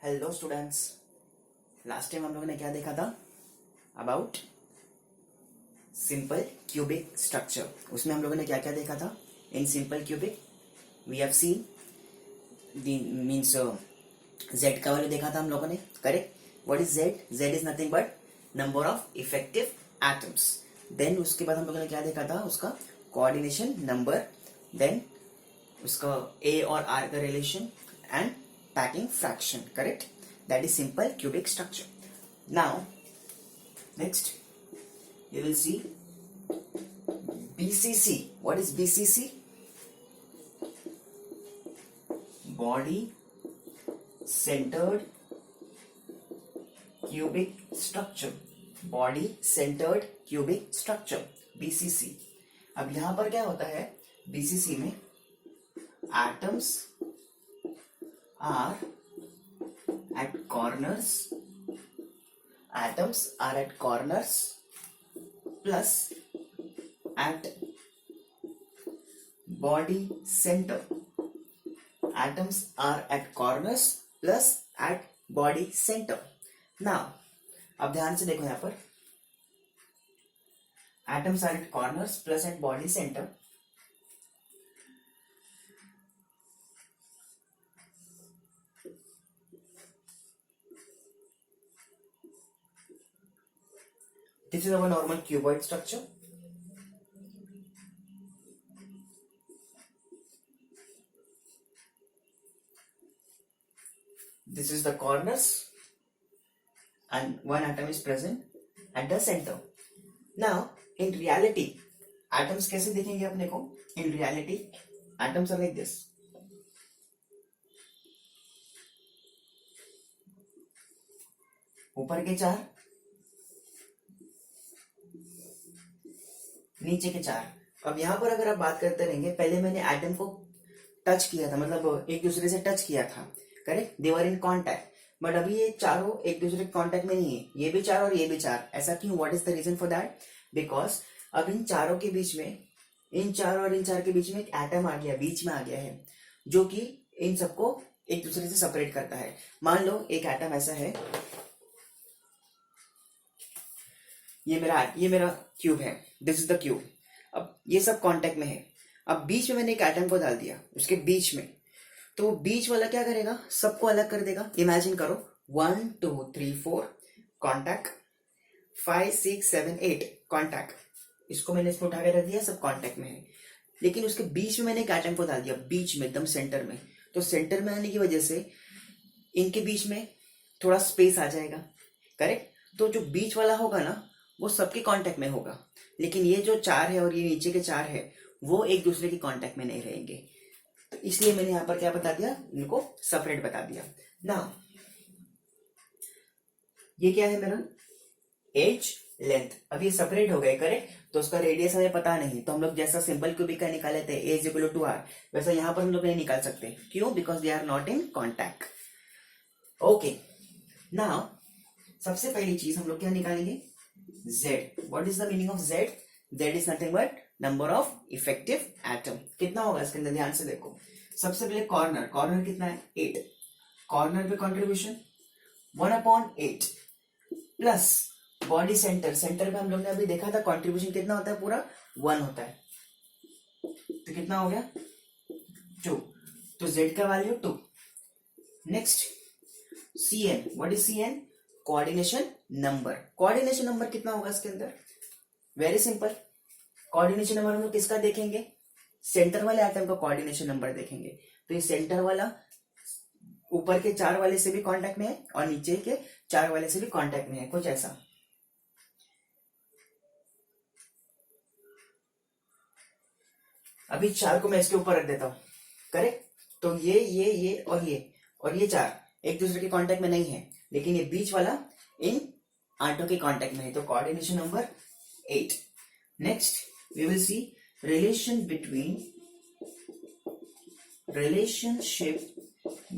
Hello students. Last time हम लोगों ने क्या देखा था? About simple cubic structure. उसमें हम लोगों ने क्या क्या देखा था? In simple cubic we have seen means Z का वैल्यू देखा था हम लोगों ने, correct. What is Z? Z is nothing but number of effective atoms. Then उसके बाद हम लोगों ने क्या देखा था? उसका कोऑर्डिनेशन नंबर, देन उसका ए और आर का relation and packing fraction, correct? That is simple cubic structure. Now next you will see BCC. What is BCC? Body centered cubic structure. Body centered cubic structure, BCC. अब यहां पर क्या होता है? BCC में atoms are at corners, atoms are at corners plus at body center. Atoms are at corners plus at body center. Now अब ध्यान से देखो, यहां पर atoms are at corners plus at body center. This is our normal cuboid structure. This is the corners and one atom is present at the center. Now in reality atoms कैसे दिखेंगे अपने को? In reality atoms are like this. ऊपर के चार, नीचे के चार। अब यहां पर अगर आप बात करते रहेंगे, पहले मैंने एटम को टच किया था, मतलब एक दूसरे से टच किया था, correct? They were in contact. But अभी ये चारों एक दूसरे के कांटेक्ट में नहीं है, ये भी चार और ये भी चार। ऐसा क्यों? What is the reason for that? Because अब इन चारों के बीच में, इन चार और इन चार के बीच में एक एटम आ गया, बीच में आ गया है, जो कि इन सबको एक दूसरे से सेपरेट करता है। मान लो एक एटम ऐसा है, ये मेरा क्यूब है, दिस इज द क्यूब। अब ये सब कांटेक्ट में है। अब बीच में मैंने एक एटम को डाल दिया, उसके बीच में, तो बीच वाला क्या करेगा? सबको अलग कर देगा। इमेजिन करो 1 2 3 4 कॉन्टैक्ट, 5 6 7 8 कॉन्टैक्ट। इसको मैंने इसमें उठा के रख दिया, सब कॉन्टैक्ट में है। लेकिन उसके बीच में मैंने एक एटम को डाल दिया, बीच में, एकदम सेंटर में। तो सेंटर में आने की वजह से इनके बीच में थोड़ा स्पेस आ जाएगा, करेक्ट? तो जो बीच वाला होगा ना, वो सबके कांटेक्ट में होगा। लेकिन ये जो चार है और ये नीचे के चार है, वो एक दूसरे के कांटेक्ट में नहीं रहेंगे। तो इसलिए मैंने यहां पर क्या बता दिया? इनको सेपरेट बता दिया ना। ये क्या है मेरा? Edge length. अब ये सेपरेट हो गए, करेक्ट? तो उसका रेडियस हमें पता नहीं, तो हम लोग जैसा सिंपल क्यूबिक का निकाले थे a is equal to r, वैसा यहां पर हम लोग नहीं निकाल सकते। क्यों? Because they are not in contact. Okay, now सबसे पहली चीज हम लोग क्या निकालेंगे? Z. What is the meaning of Z? Z is nothing but number of effective atom. कितना होगा इसके अंदर? ध्यान से देखो। सबसे पहले कॉर्नर, कॉर्नर कितना है? 8। कॉर्नर पे contribution 1/8 plus body centre, centre पे हम लोग ने अभी देखा था कंट्रीब्यूशन कितना होता है? पूरा 1 होता है। तो कितना हो गया? 2। तो Z का value 2। Next Cn. What is Cn? Coordination number. Coordination number कितना होगा इसके अंदर? Very simple. कोऑर्डिनेशन नंबर हम लोग किसका देखेंगे? सेंटर वाले एटम का कोऑर्डिनेशन नंबर देखेंगे। तो ये सेंटर वाला ऊपर के चार वाले से भी कांटेक्ट में है और नीचे के चार वाले से भी कांटेक्ट में है, कुछ ऐसा। अभी चार को मैं इसके ऊपर रख देता हूं, करेक्ट? तो ये और ये चार एक दूसरे के कांटेक्ट में नहीं है, लेकिन ये बीच वाला इन आठों के कांटेक्ट में है। तो coordination number 8। Next we will see relationship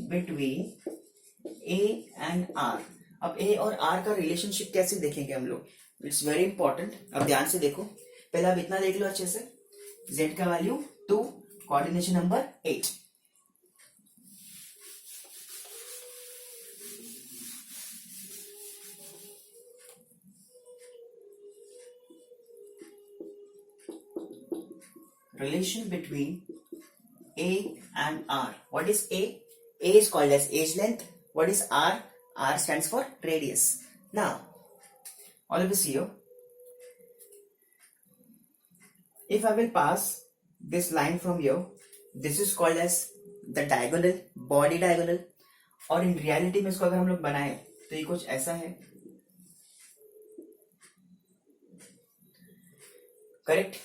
between a and r. अब ए और आर का रिलेशनशिप कैसे देखेंगे हम लोग? It's very important. अब ध्यान से देखो, पहले आप इतना देख लो अच्छे से। Z का value 2, coordination number 8। relation between A and R. What is A? A is called as edge length. What is R? R stands for radius. Now, all of us here, if I will pass this line from here, this is called as the diagonal, body diagonal. और in reality में इसको अगर हम लोग बनाए तो ये कुछ ऐसा है, करेक्ट.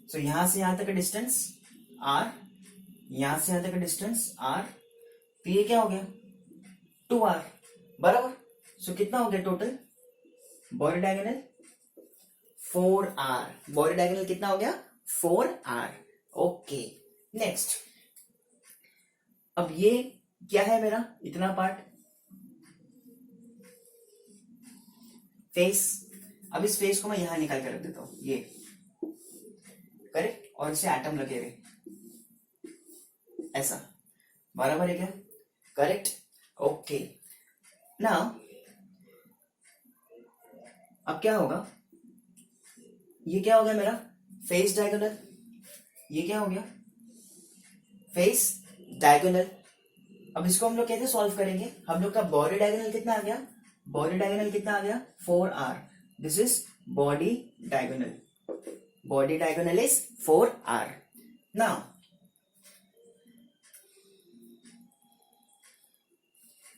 सो यहां से यहां तक का डिस्टेंस R, यहां से यहां तक का डिस्टेंस R, तो ये क्या हो गया 2R, बराबर. सो कितना हो गया total body diagonal 4R. Body diagonal कितना हो गया 4R. Okay, next. अब ये क्या है मेरा इतना पार्ट फेस. अब इस फेस को मैं यहां निकाल कर रख देता हूं, ये करेक्ट, और इसे एटम लगे हुए ऐसा, बराबर है क्या, करेक्ट. ओके, नाउ अब क्या होगा, ये क्या हो गया मेरा फेस डायगोनल, ये क्या हो गया फेस डायगोनल. अब इसको हम लोग कैसे सॉल्व करेंगे, हम लोग का बॉडी डायगोनल कितना आ गया, बॉडी डायगोनल कितना आ गया 4R. This is body diagonal, body diagonal is 4R.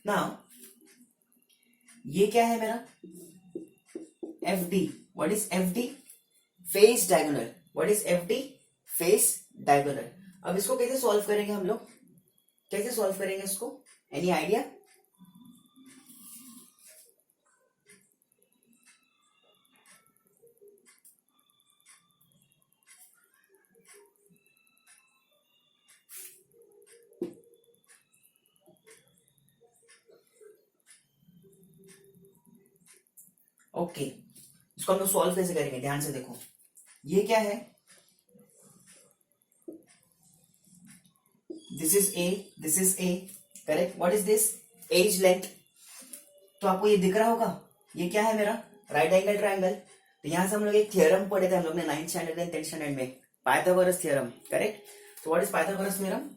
Now ये क्या है मेरा FD. What is FD? Face diagonal. What is FD? Face diagonal. अब इसको कैसे सॉल्व करेंगे हम लोग, कैसे सॉल्व करेंगे इसको, एनी आइडिया? ओके, इसको हम लोग सॉल्व कैसे करेंगे, ध्यान से देखो. ये क्या है, this is A, this is A, correct. What is this? Edge length. तो आपको ये दिख रहा होगा, ये क्या है मेरा राइट एंगल ट्रायंगल. तो यहां से हम लोग एक थ्योरम पढ़े थे हम लोग ने 9th standard and 10th standard में, पाइथागोरस थ्योरम, करेक्ट. तो what is Pythagoras theorem?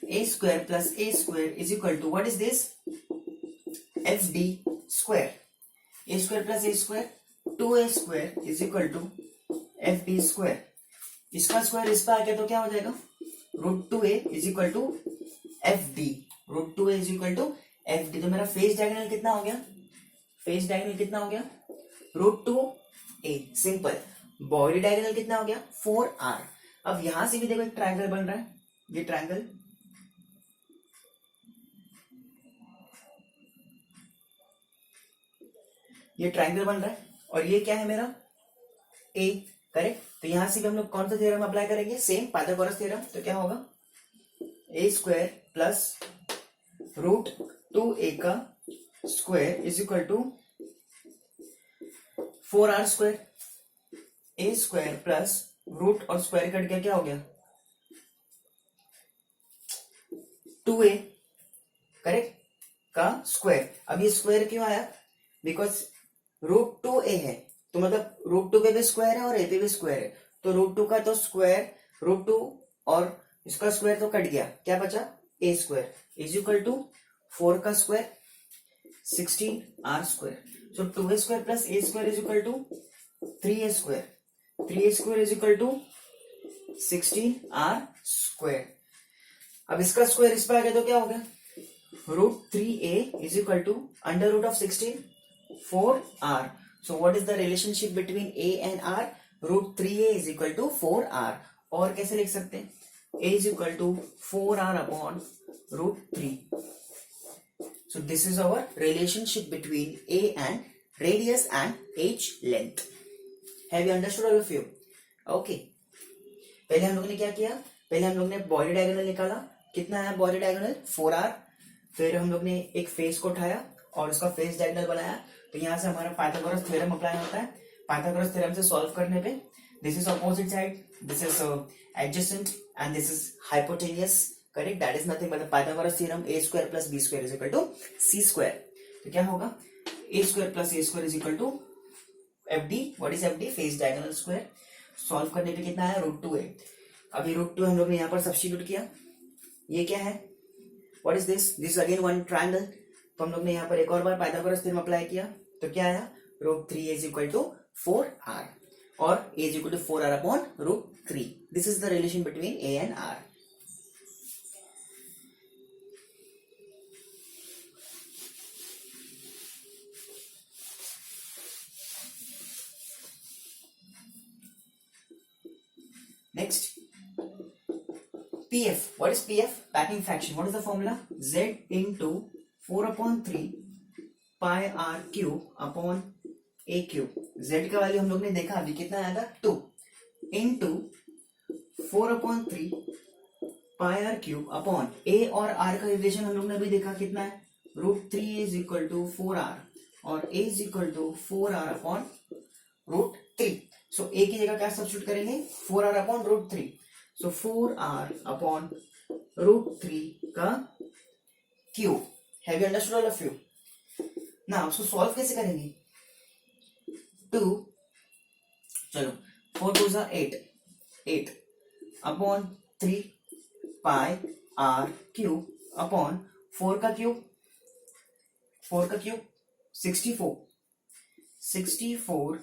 A square plus A square is equal to, what is this? FD square. A square plus A square, 2A square is equal to FD square. इसका square इस पर आ गया तो क्या हो जाएगा, √2A is equal to FD. √2A is equal to FD. तो मेरा फेस डायगोनल कितना हो गया, फेस डायगोनल कितना हो गया √2A. सिंपल. बॉडी डायगोनल कितना हो गया 4R. अब यहां से भी देखो एक ट्रायंगल बन रहा है, ये ट्रायंगल, ये ट्रायंगल बन रहा है, और ये क्या है मेरा A, करेक्ट. तो यहां से भी हम लोग कौन सा थ्योरम अप्लाई करेंगे, सेम पाइथागोरस थ्योरम. तो क्या होगा A स्क्वायर प्लस √2A का square is equal to 4R square. A square plus root और स्क्वायर कट गया, क्या हो गया 2A, करेक्ट, का स्क्वायर. अब ये स्क्वायर क्यों आया, बिकॉज √2A है, तो मतलब √2 पे भी स्क्वायर है और A पे भी स्क्वायर है. तो √2 का तो स्क्वायर, √2 और इसका स्क्वायर तो कट गया, क्या बचा A square is equal to 4 का square 16R square. So 2A square plus A square is equal to 3A square. 3A square is equal to 16R square. अब इसका स्क्वायर इस पर आ गया तो क्या हो गया, √3A is equal to under root of 16 4R. So what is the relationship between A and R? √3A is equal to 4R. और कैसे लिख सकते हैं, A is equal to 4R upon √3. So this is our relationship between A and radius and h length. Have you understood all of you? Okay. पहले हम लोग ने क्या किया, पहले हम लोग ने बॉडी डायगोनल निकाला, कितना है बॉडी डायगोनल 4R. फिर हम लोग ने एक फेस को उठाया और उसका फेस डायगोनल बनाया. तो यहां से हमारा पाइथागोरस थ्योरम अप्लाई होता है. पाइथागोरस थ्योरम से सॉल्व करने पे this is opposite side, this is adjacent and this is hypotenuse, correct. That is nothing but the Pythagoras theorem A square plus B square is equal to C square. तो क्या होगा A square plus A square is equal to F D, what is F D? Face diagonal square. Solve करने पे कितना आया? √2 है। अभी √2 हम लोग ने यहाँ पर सब्स्टिट्यूट किया। ये क्या है? What is this? This again one triangle. तो हम लोग ने यहाँ पर एक और बार पाइथागोरस थ्योरम अप्लाई किया, तो क्या आया? √3 इज इक्वल टू 4r और a is equal to 4r upon √3। This is the relation between a and r। Next, PF. What is PF? Packing fraction. What is the formula? Z into 4 upon 3 pi r cube upon a cube. Z का value हम लोग ने देखा अभी कितना आया था? 2 into 4 upon 3 pi r cube upon a और r का रिलेशन हम लोग ने अभी देखा कितना है? √3 is equal to 4r और a is equal to 4r upon √3। So a की जगह क्या सब्स्टिट्यूट करेंगे? 4r upon √3। सो 4r अपॉन √3 का cube. Have you understood all of you? Now उसको सॉल्व कैसे करेंगे? 2 चलो 4 2 जा 8 अपॉन 3 पाई r क्यूब अपॉन 4 का क्यूब 64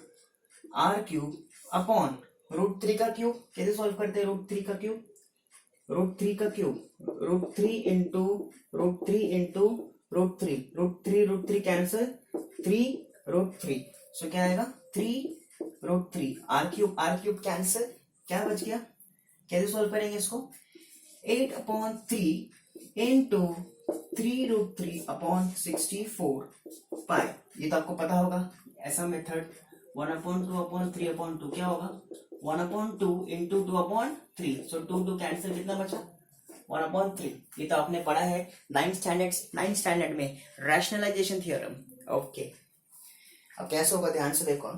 r क्यूब अपॉन √3 का क्यूब। कैसे सॉल्व करते हैं? √3 का क्यूब √3 इंटू √3 कैंसिल 3 √3। सो क्या आएगा? 3 √3 r क्यूब कैंसिल, क्या बच गया? कैसे सॉल्व करेंगे इसको? 8 अपॉन 3 इंटू 3 √3 अपॉन 64 पाई। ये तो आपको पता होगा ऐसा मेथड। 1 अपॉन 2 अपॉन 3 अपॉन 2 क्या होगा? 1 अपॉन 2 इंटू 2 अपॉन 3। सो 2 कैंसिल, कितना बचा? 1 अपॉन 3। ये तो आपने पढ़ा है 9th स्टैंडर्ड में, रैशनलाइजेशन थ्योरम। ओके, अब कैसे होगा ध्यान से देखो।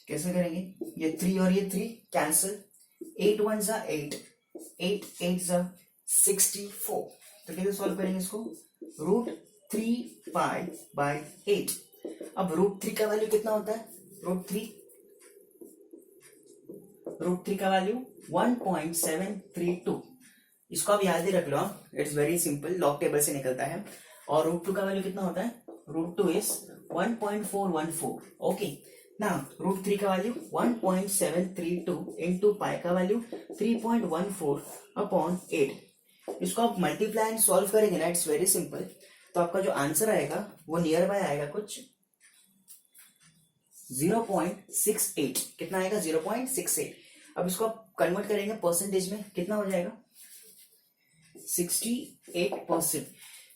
कैसे करेंगे? ये 3 और ये 3 कैंसिल, 8 1 जा 8 8 जा 64। तो कैसे सॉल्व करेंगे इसको? √3 पाई बाई 8। अब √3 का वैल्यू कितना होता है? √3 का वैल्यू 1.732। इसको आप याद ही रख लो, it's very simple, log table से निकलता है। और √2 का वैल्यू कितना होता है? √2 इज 1.414। ओके, ना √3 का वैल्यू 1.732 इंटू पाई का वैल्यू 3.14 अपॉन 8। इसको आप मल्टीप्लाई एंड सॉल्व करेंगे ना, इट्स वेरी सिंपल। तो आपका जो आंसर आएगा वो नियर बाय आएगा कुछ 0.68। कितना आएगा? 0.68। अब इसको आप कन्वर्ट करेंगे परसेंटेज में, कितना हो जाएगा? 68%।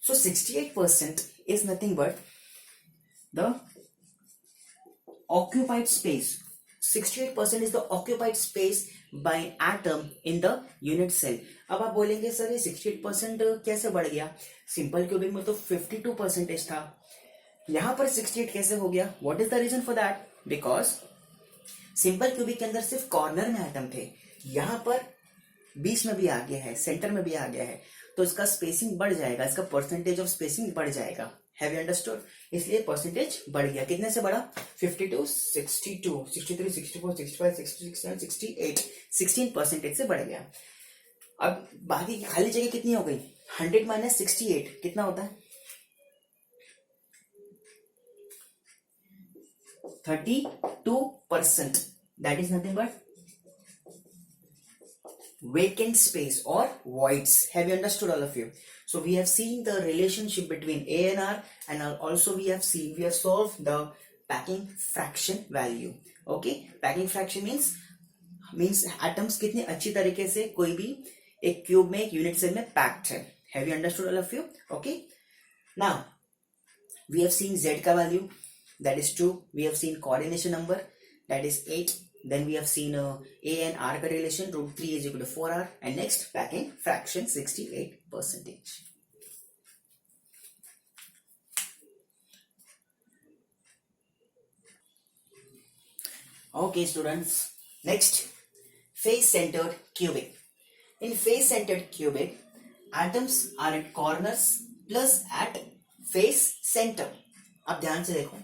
सो 68% is nothing but the occupied space. 68% is the occupied space by atom in the unit cell. अब आप बोलेंगे सर ये 68% कैसे बढ़ गया? सिंपल क्यूबिक में तो 52% था, यहां पर 68 कैसे हो गया? What is the reason for that? Because simple cubic के अंदर सिर्फ कॉर्नर में एटम थे, यहां पर बीच में भी आ गया है, सेंटर में भी आ गया है, तो इसका स्पेसिंग बढ़ जाएगा, इसका परसेंटेज ऑफ स्पेसिंग बढ़ जाएगा। Have you understood? इसलिए परसेंटेज बढ़ गया। कितने से बढ़ा? 52 62 63 64 65 66 68 16% से बढ़ गया। अब बाकी खाली जगह कितनी हो गई? 100 माइनस 68 कितना होता है? 32%। That is nothing but vacant space or voids. Have you understood, all of you? So we have seen the relationship between A and R, and also we have solved the packing fraction value. Okay, packing fraction means atoms कितने अच्छी तरीके से कोई भी एक cube में, एक unit cell में पैक्ड है। Have you understood, all of you? Okay, now we have seen Z का value, that is 2. We have seen coordination number, that is 8. Then we have seen A and R का relation, √3 is equal to 4R, and next packing fraction 68%. Okay students, next face-centered cubic. In face-centered cubic, atoms are at corners plus at face center. अब ध्यान से देखो,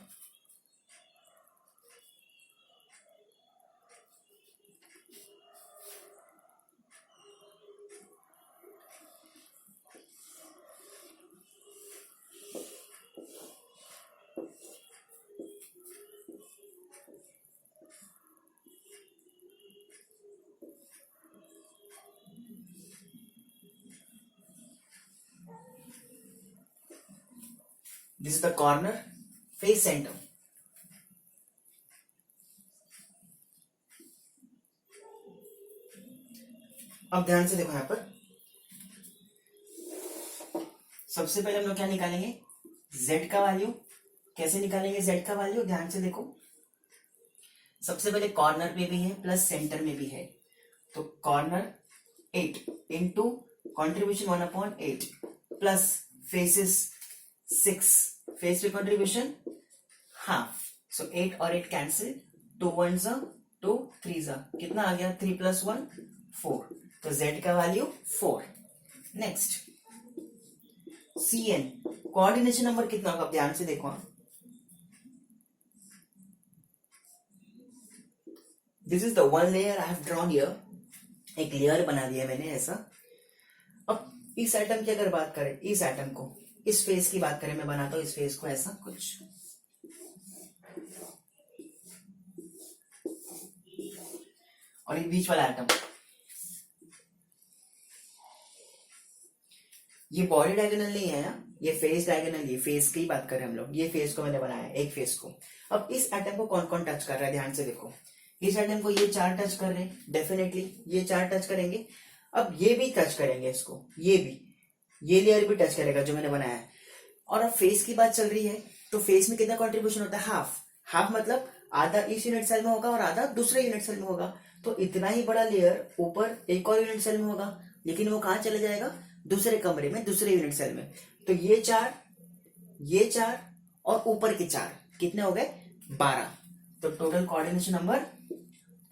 this is the corner, face centre. अब ध्यान से देखो यहां पर, सबसे पहले हम लोग क्या निकालेंगे, z का वैल्यू। कैसे निकालेंगे z का वैल्यू, ध्यान से देखो। सबसे पहले कॉर्नर पे भी है प्लस सेंटर में भी है, तो corner 8 into contribution 1/8 plus faces 6, face पे कॉन्ट्रीब्यूशन हाफ, सो 8 और 8 कैंसिल, 2 1s 2 3s, कितना आ गया, 3 + 1 4, तो z का value 4। Next cn, coordination number कितना होगा, ध्यान से देखो। This is the one layer I have drawn here, एक लेयर बना दिया मैंने ऐसा। अब इस एटम की अगर बात करें, इस एटम को, इस फेस की बात करें, मैं बनाता हूं इस फेस को ऐसा कुछ, और एक बीच वाला एटम, ये बॉडी डायगोनल नहीं है, ये फेस डायगोनल, ये फेस की बात करें हम लोग, ये फेस को मैंने बनाया एक फेस को। अब इस एटम को कौन कौन टच कर रहा है, ध्यान से देखो। इस एटम को ये 4 टच कर रहे हैं, डेफिनेटली ये 4 टच करेंगे। अब ये भी टच करेंगे इसको, ये भी, ये लेयर भी टच करेगा जो मैंने बनाया है। और अब फेस की बात चल रही है, तो फेस में कितना कॉन्ट्रीब्यूशन होता है, हाफ। हाफ मतलब आधा इस यूनिट सेल में होगा और आधा दूसरे यूनिट सेल में होगा, तो इतना ही बड़ा लेयर ऊपर एक और यूनिट सेल में होगा, लेकिन वो कहां चले जाएगा, दूसरे कमरे में, दूसरे यूनिट सेल में। तो ये 4 और ऊपर के 4 कितने हो गए, 12, तो total coordination number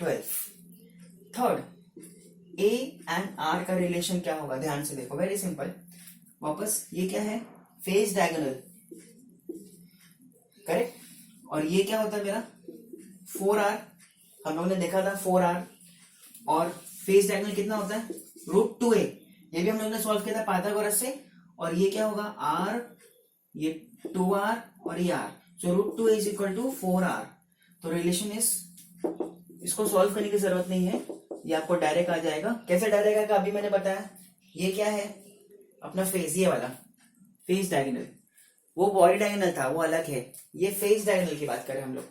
12। Third, a and r का रिलेशन क्या होगा, ध्यान से देखो, वेरी सिंपल। वापस ये क्या है, फेस डायगोनल, करेक्ट, और ये क्या होता है मेरा 4r, हम लोगों ने देखा था 4r, और फेस डायगोनल कितना होता है, √2a, ये भी हम लोगों ने सॉल्व किया था पाइथागोरस से। और ये क्या होगा, r, ये 2r और ये r, so √2a is equal to 4r। तो रिलेशन इज, इसको सॉल्व करने की जरूरत नहीं है, ये आपको डायरेक्ट आ जाएगा। कैसे डायरेक्ट आएगा, अभी मैंने बताया। ये क्या है, अपना फेस, ये वाला फेस डायगोनल, वो बॉडी डायगोनल था, वो अलग है। ये फेस डायगोनल की बात करें हम लोग,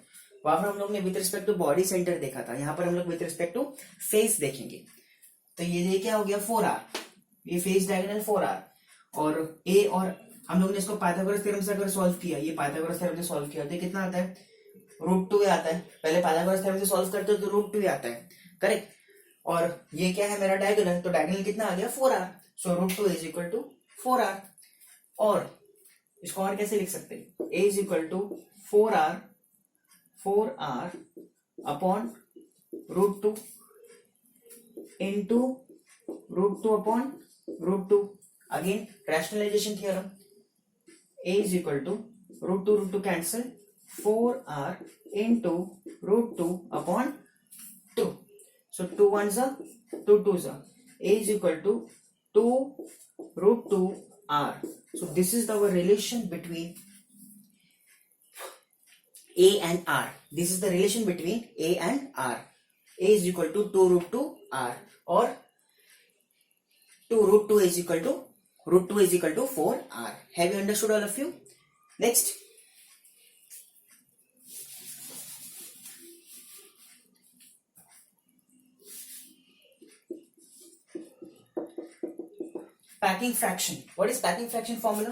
वहां पर हम लोग ने with respect to body centre देखा था, यहाँ पर हम लोग विद रिस्पेक्ट टू फेस देखेंगे। तो ये क्या हो गया 4r, ये फेस डायगोनल 4r, और ए, और हम लोग ने इसको पाइथागोरस थ्योरम से अगर सॉल्व किया, ये पाइथागोरस थ्योरम से सॉल्व किया, तो कितना आता है, √2a आता है। पहले पाइथागोरस थ्योरम से सॉल्व करते हो तो √2a आता है, करेक्ट। और ये क्या है मेरा डायगोनल, तो डायगोनल कितना आ गया 4r, so √2a is equal to 4r। और इसको और कैसे लिख सकते हैं, a is equal to 4r upon √2 into √2 upon √2, again rationalisation theorem, a is equal to √2 cancel, 4r into √2 upon 2, so 2 1s are 2 2s are, a is equal to 2 √2 r. So this is our relation between a and r. This is the relation between a and r. a is equal to 2 √2 r, or 2 √2 is equal to √2 is equal to 4r. Have you understood, all of you? Next, packing fraction. What is packing fraction formula?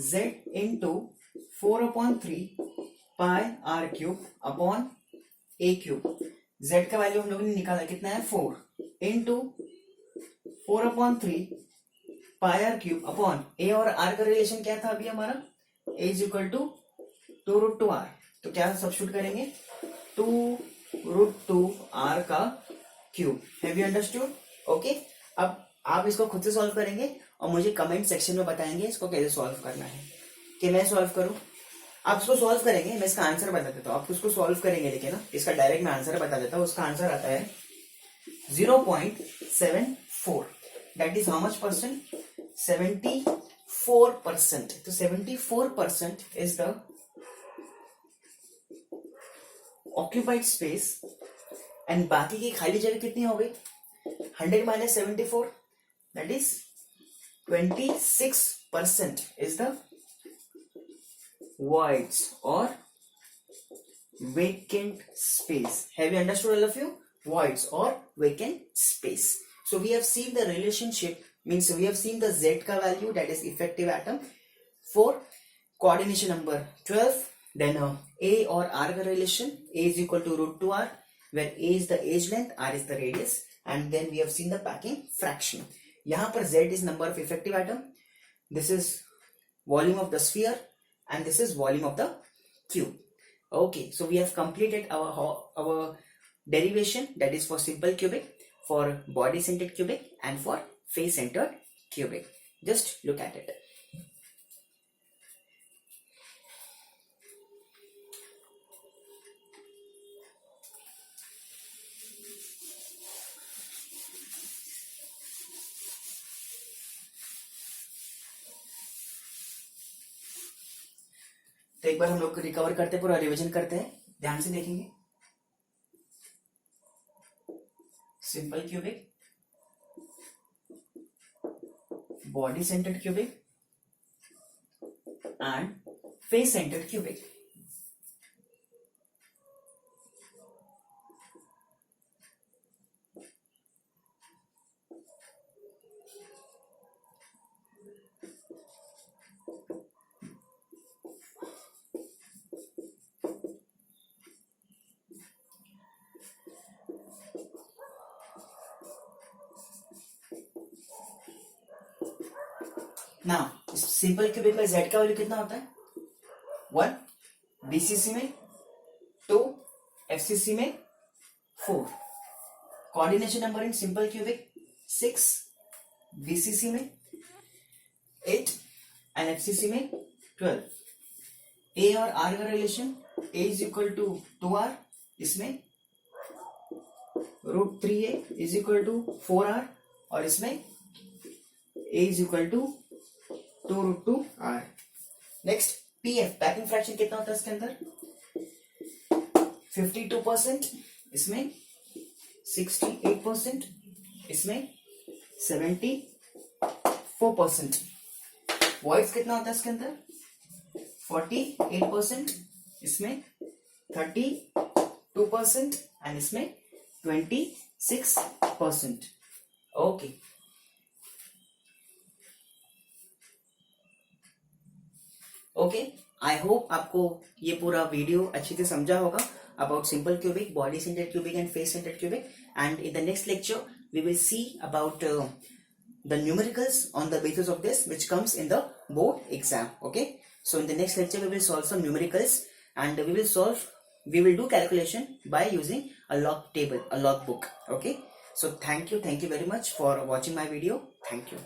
Z into 4/3 pi r cube upon a cube. Z का value हम लोगों ने निकाला, कितना है 4 into 4/3 pi r cube upon a, और r का relation क्या था अभी हमारा, a is equal to 2 √2 r, तो क्या सब्स्टिट्यूट करेंगे, 2 √2 r का cube. Have you understood? Okay, अब आप इसको खुद से सॉल्व करेंगे और मुझे कमेंट सेक्शन में बताएंगे इसको कैसे सॉल्व करना है, कि मैं सॉल्व करूं। आप इसको सॉल्व करेंगे, मैं इसका आंसर बता देता हूं, आप उसको सॉल्व करेंगे, लेकिन ना इसका डायरेक्ट मैं आंसर बता देता हूं। उसका आंसर आता है 0.74, that is how much percent, 74%। तो 74% is the occupied space, and बाकी की खाली जगह कितनी हो गई, 100 - 74, that is 26% is the voids or vacant space. Have you understood, all of you? Voids or vacant space. So we have seen the relationship, means we have seen the Z ka value, that is effective atom, for coordination number 12. Then A or R ka relation, A is equal to root 2R, where A is the edge length, R is the radius, and then we have seen the packing fraction. यहाँ पर Z is number of effective atom, this is volume of the sphere, and this is volume of the cube. Okay, so we have completed our derivation, that is for simple cubic, for body centered cubic, and for face centered cubic. Just look at it. तो एक बार हम लोग recover करते हैं, पूरा revision करते हैं, ध्यान से देखेंगे. Simple cubic, body centred cubic and face centred cubic. ना सिंपल क्यूबिक में Z का वैल्यू कितना होता है? 1, BCC में 2, FCC में 4. Coordination number in simple cubic 6, BCC में 8 एंड FCC में 12. A और R का रिलेशन, A is equal to 2R, इसमें root 3A is equal to 4R, और इसमें A is equal to 2 root 2R. Next PF, packing fraction कितना होता है इसके अंदर? 52%, इसमें 68%, इसमें 74%. वॉइड्स कितना होता है इसके अंदर? 48%, इसमें 32% एंड इसमें 26%. ओके, ओके, आई होप आपको ये पूरा वीडियो अच्छे से समझा होगा about simple cubic, body centered cubic and face centered cubic. And in the next lecture we will see about the numericals on the basis of this, which comes in the board exam. Okay, so in the next lecture we will solve some numericals, and we will do calculation by using a log table, a log book. Okay, so thank you very much for watching my video. Thank you.